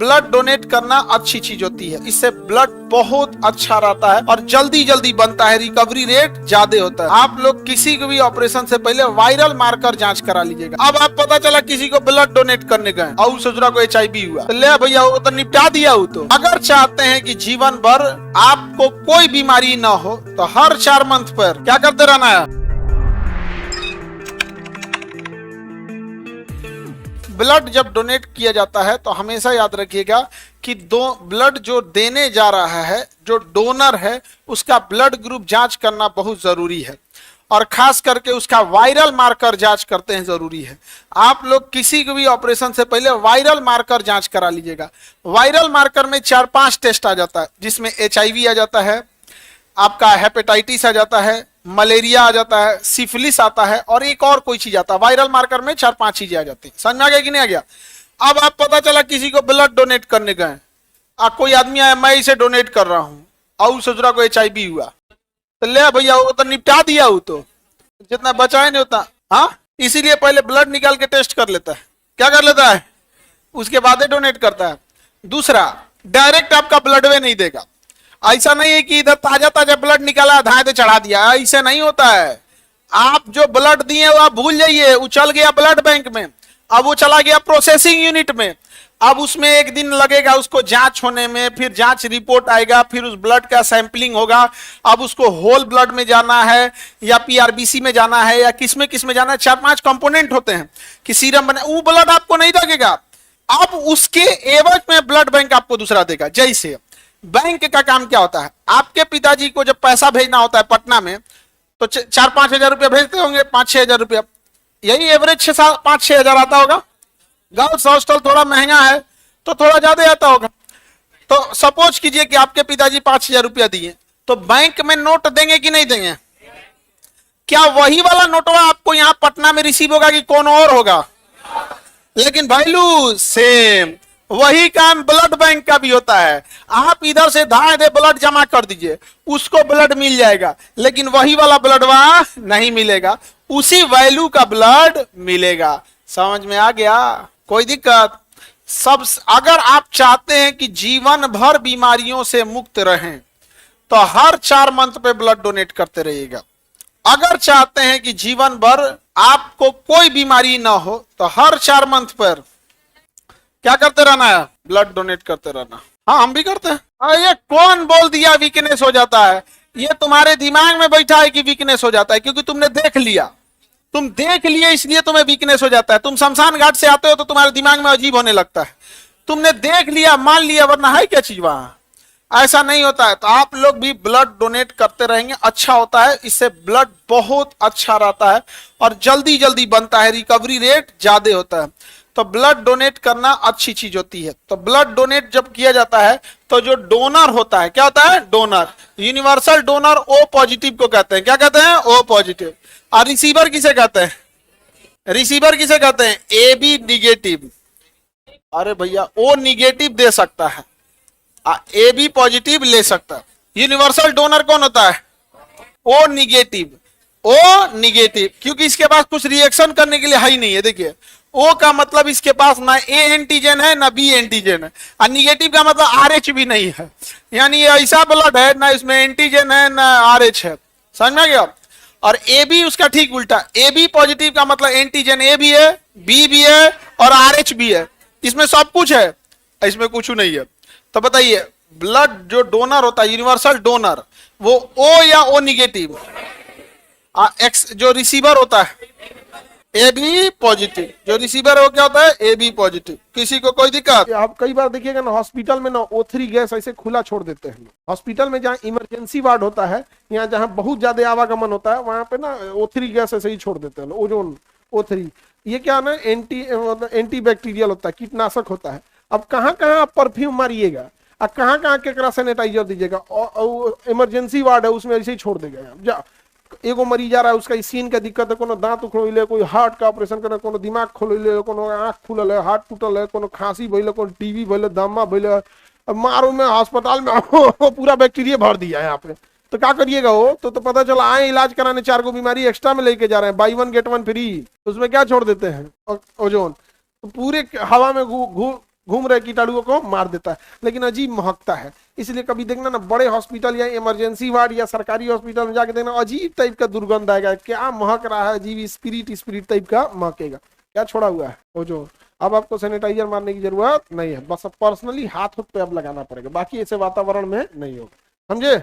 Blood donate करना अच्छी चीज होती है, इससे ब्लड बहुत अच्छा रहता है और जल्दी जल्दी बनता है, रिकवरी रेट ज्यादा होता है। आप लोग किसी को भी ऑपरेशन से पहले वायरल मार्कर जांच करा लीजिएगा। अब आप पता चला किसी को ब्लड डोनेट करने गए और ससुरा को HIV हुआ, तो ले भैया वो तो निपटा दिया। वो तो अगर चाहते हैं कि जीवन भर आपको कोई बीमारी ना हो तो हर 4 मंथ पर क्या करते रहना है, ब्लड जब डोनेट किया जाता है तो हमेशा याद रखिएगा कि ब्लड जो देने जा रहा है, जो डोनर है, उसका ब्लड ग्रुप जांच करना बहुत जरूरी है और खास करके उसका वायरल मार्कर जांच करते हैं जरूरी है। आप लोग किसी को भी ऑपरेशन से पहले वायरल मार्कर जांच करा लीजिएगा। वायरल मार्कर में 4-5 टेस्ट आ जाता है, जिसमें HIV आ जाता है, आपका हेपेटाइटिस आ जाता है, मलेरिया आ जाता है, सिफिलिस आता है और एक और कोई चीज आता है। वायरल मार्कर में 4-5 चीजें आ जाती है। समझ में आ गया कि नहीं आ गया? अब आप पता चला किसी को ब्लड डोनेट करने गए, कोई आदमी आया मैं इसे डोनेट कर रहा हूं और ससुरा को HIV हुआ, तो ले भैया वो तो निपटा दिया। वो तो जितना बचाए नहीं होता, हाँ, इसीलिए पहले ब्लड निकाल के टेस्ट कर लेता है। क्या कर लेता है? उसके बाद डोनेट करता है। दूसरा, डायरेक्ट आपका ब्लड वे नहीं देगा। ऐसा नहीं है कि इधर ताजा ताजा ब्लड निकाला धाए दे चढ़ा दिया, ऐसे नहीं होता है। आप जो ब्लड दिए वो आप भूल जाइए, वो चल गया ब्लड बैंक में, अब वो चला गया प्रोसेसिंग यूनिट में। अब उसमें 1 दिन लगेगा उसको जांच होने में, फिर जांच रिपोर्ट आएगा, फिर उस ब्लड का सैंपलिंग होगा। अब उसको होल ब्लड में जाना है या PRBC में जाना है या किस में जाना है। 4-5 कंपोनेंट होते हैं कि सीरम बने, वो ब्लड आपको नहीं लगेगा। अब उसके एवज में ब्लड बैंक आपको दूसरा देगा। जैसे बैंक का काम क्या होता है, आपके पिताजी को जब पैसा भेजना होता है पटना में तो 4-5 हजार रुपया भेजते होंगे, 5-6 हजार रुपया, यही एवरेज 5-6 हजार आता होगा। गर्ल्स हॉस्टल थोड़ा महंगा है तो थोड़ा ज्यादा आता होगा। तो सपोज कीजिए कि आपके पिताजी 5,000 रुपया दिए, तो बैंक में नोट देंगे कि नहीं देंगे? क्या वही वाला नोटवा आपको यहाँ पटना में रिसीव होगा कि कौन और होगा? लेकिन भाईलू सेम वही काम ब्लड बैंक का भी होता है। आप इधर से धाए दे ब्लड जमा कर दीजिए, उसको ब्लड मिल जाएगा, लेकिन वही वाला ब्लड वहां नहीं मिलेगा, उसी वैल्यू का ब्लड मिलेगा। समझ में आ गया? कोई दिक्कत? सब अगर आप चाहते हैं कि जीवन भर बीमारियों से मुक्त रहें तो हर 4 मंथ पे ब्लड डोनेट करते रहिएगा। अगर चाहते हैं कि जीवन भर आपको कोई बीमारी ना हो तो हर 4 मंथ पर क्या करते रहना है? ब्लड डोनेट करते रहना। हाँ, हम भी करते हैं। ये कौन बोल दिया वीकनेस हो जाता है? ये तुम्हारे दिमाग में बैठा है कि वीकनेस हो जाता है, क्योंकि तुमने देख लिया, तुम देख लिए इसलिए तुम्हें वीकनेस हो जाता है। तुम शमशान घाट से आते हो तो तुम्हारे दिमाग में अजीब होने लगता है, तुमने देख लिया, मान लिया, वरना है क्या चीज वहां? ऐसा नहीं होता है। तो आप लोग भी ब्लड डोनेट करते रहेंगे, अच्छा होता है, इससे ब्लड बहुत अच्छा रहता है और जल्दी जल्दी बनता है, रिकवरी रेट ज्यादा होता है। तो ब्लड डोनेट करना अच्छी चीज होती है। तो ब्लड डोनेट जब किया जाता है तो जो डोनर होता है, क्या होता है? Donor, universal donor O positive को कहते हैं। क्या कहते हैं? O positive. और रिसीवर किसे कहते हैं? रिसीवर किसे कहते हैं? AB negative. अरे भैया O निगेटिव दे सकता है, AB पॉजिटिव ले सकता है। यूनिवर्सल डोनर कौन होता है? O negative. O निगेटिव, क्योंकि इसके पास कुछ रिएक्शन करने के लिए है ही नहीं है। देखिए, O का मतलब इसके पास ना A एंटीजन है ना B एंटीजन है, और निगेटिव का मतलब RH भी नहीं है। यानी ये ऐसा ब्लड है ना इसमें एंटीजन है ना RH है। समझ में आ गया? और AB उसका ठीक उल्टा, AB पॉजिटिव का मतलब एंटीजन A भी है, B भी है और RH भी है। इसमें सब कुछ है, इसमें कुछ नहीं है। तो बताइए, ब्लड जो डोनर होता है, यूनिवर्सल डोनर, वो O या O निगेटिव? एक्स जो रिसीवर होता है AB पॉजिटिव, जो रिसीवर है वो क्या होता है? AB positive. किसी को कोई दिक्कत? आप कई बार देखिएगा ना हॉस्पिटल में ना O3 गैस ऐसे खुला छोड़ देते हैं। हॉस्पिटल में जहाँ इमरजेंसी वार्ड होता है, यहाँ जहाँ बहुत ज्यादा आवागमन होता है, वहां पे ना O3 गैस ऐसे ही छोड़ देते हैं। ओजोन O3, ये क्या ना एंटी बैक्टीरियल होता है, कीटनाशक होता है। अब कहाँ कहाँ आप परफ्यूम मारिएगा और कहाँ कहाँ केकरा सैनिटाइजर दीजिएगा, इमरजेंसी वार्ड है उसमें ऐसे ही छोड़ देगा। एगो मरीज आ रहा है, उसका स्किन का दिक्कत है, कोनो दांत उखड़ोले, कोई हार्ट का ऑपरेशन करे, कोनो दिमाग खोले, कोनो आंख खुलल है, हार्ट टूटल है, कोनो खांसी भइले, कोनो टीबी भइले, दमा भइले, मारो में अस्पताल में पूरा बैक्टीरिया भर दिया है यहाँ पे। तो क्या करिएगा? वो तो पता चला आए इलाज कराने 4 को बीमारी एक्स्ट्रा में लेके जा रहे हैं, बाई 1 गेट 1 फ्री। तो उसमें क्या छोड़ देते हैं? ओजोन। तो पूरे हवा में घूम रहे कीटाणुओं को मार देता है, लेकिन अजीब महकता है। इसलिए कभी देखना ना बड़े हॉस्पिटल या इमरजेंसी वार्ड या सरकारी हॉस्पिटल में जाके देखना अजीब टाइप का दुर्गंध आएगा, क्या महक रहा है, अजीब स्पिरिट टाइप का महकेगा। क्या छोड़ा हुआ है ओजोन। अब आपको सैनिटाइजर मारने की जरूरत नहीं है, बस पर्सनली हाथ पे अब लगाना पड़ेगा, बाकी ऐसे वातावरण में नहीं होगा, समझे।